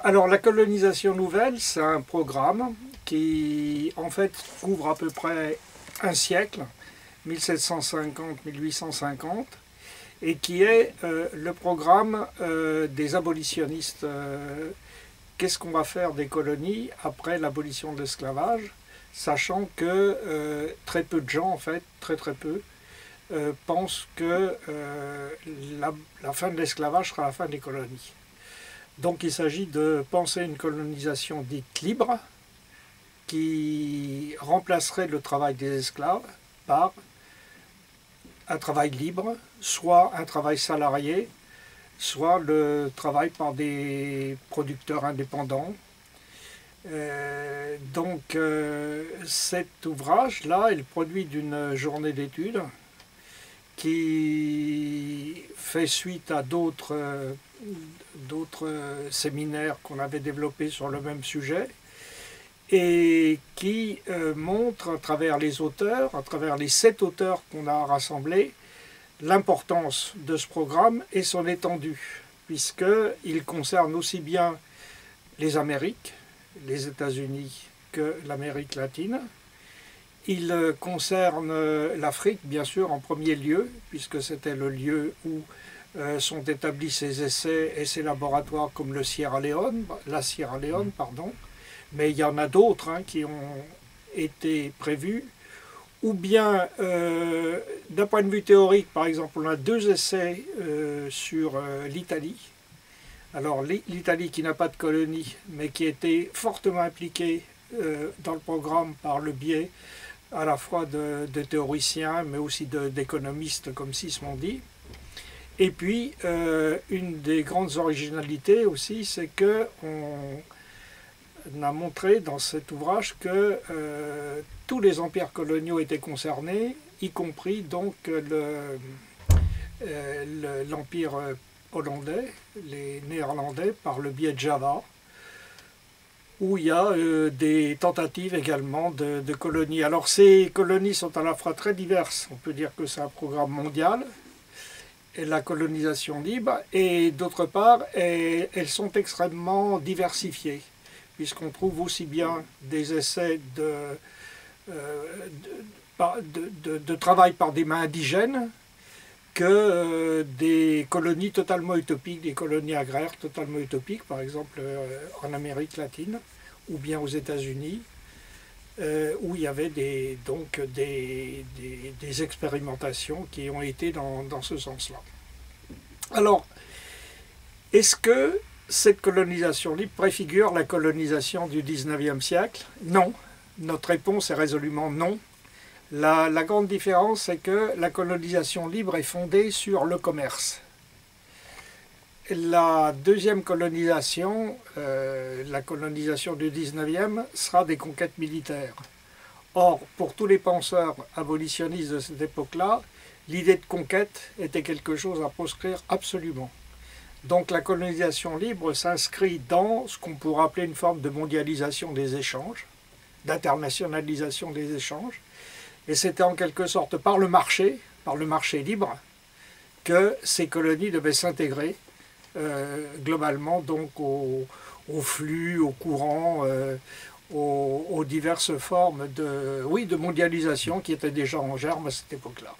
Alors la colonisation nouvelle, c'est un programme qui en fait couvre à peu près un siècle, 1750-1850, et qui est le programme des abolitionnistes. Qu'est-ce qu'on va faire des colonies après l'abolition de l'esclavage, sachant que très peu de gens, en fait, très peu, pensent que la fin de l'esclavage sera la fin des colonies. Donc il s'agit de penser une colonisation dite libre qui remplacerait le travail des esclaves par un travail libre, soit un travail salarié, soit le travail par des producteurs indépendants. Cet ouvrage-là est le produit d'une journée d'études qui fait suite à d'autres séminaires qu'on avait développés sur le même sujet et qui montre à travers les auteurs, à travers les 7 auteurs qu'on a rassemblés, l'importance de ce programme et son étendue, puisqu'il concerne aussi bien les Amériques, les États-Unis, que l'Amérique latine. Il concerne l'Afrique, bien sûr, en premier lieu, puisque c'était le lieu où sont établis ces essais et ces laboratoires comme la Sierra Leone, mais il y en a d'autres qui ont été prévus. Ou bien, d'un point de vue théorique, par exemple, on a 2 essais sur l'Italie. Alors l'Italie qui n'a pas de colonie, mais qui a été fortement impliquée dans le programme par le biais à la fois de théoriciens, mais aussi d'économistes comme Sismondi. Et puis, une des grandes originalités aussi, c'est qu'on a montré dans cet ouvrage que tous les empires coloniaux étaient concernés, y compris donc l'empire hollandais, les Néerlandais, par le biais de Java, où il y a des tentatives également de colonies. Alors ces colonies sont à la fois très diverses, on peut dire que c'est un programme mondial, et la colonisation libre, et d'autre part, elles sont extrêmement diversifiées, puisqu'on trouve aussi bien des essais de travail par des mains indigènes que des colonies totalement utopiques, des colonies agraires totalement utopiques, par exemple en Amérique latine, ou bien aux États-Unis, où il y avait des expérimentations qui ont été dans ce sens-là. Alors, est-ce que cette colonisation libre préfigure la colonisation du XIXe siècle? Non. Notre réponse est résolument non. La grande différence, c'est que la colonisation libre est fondée sur le commerce. La deuxième colonisation, la colonisation du XIXe, sera des conquêtes militaires. Or, pour tous les penseurs abolitionnistes de cette époque-là, l'idée de conquête était quelque chose à proscrire absolument. Donc la colonisation libre s'inscrit dans ce qu'on pourrait appeler une forme de mondialisation des échanges, d'internationalisation des échanges, et c'était en quelque sorte par le marché libre, que ces colonies devaient s'intégrer globalement donc au flux, au courant, aux diverses formes de mondialisation qui étaient déjà en germe à cette époque-là.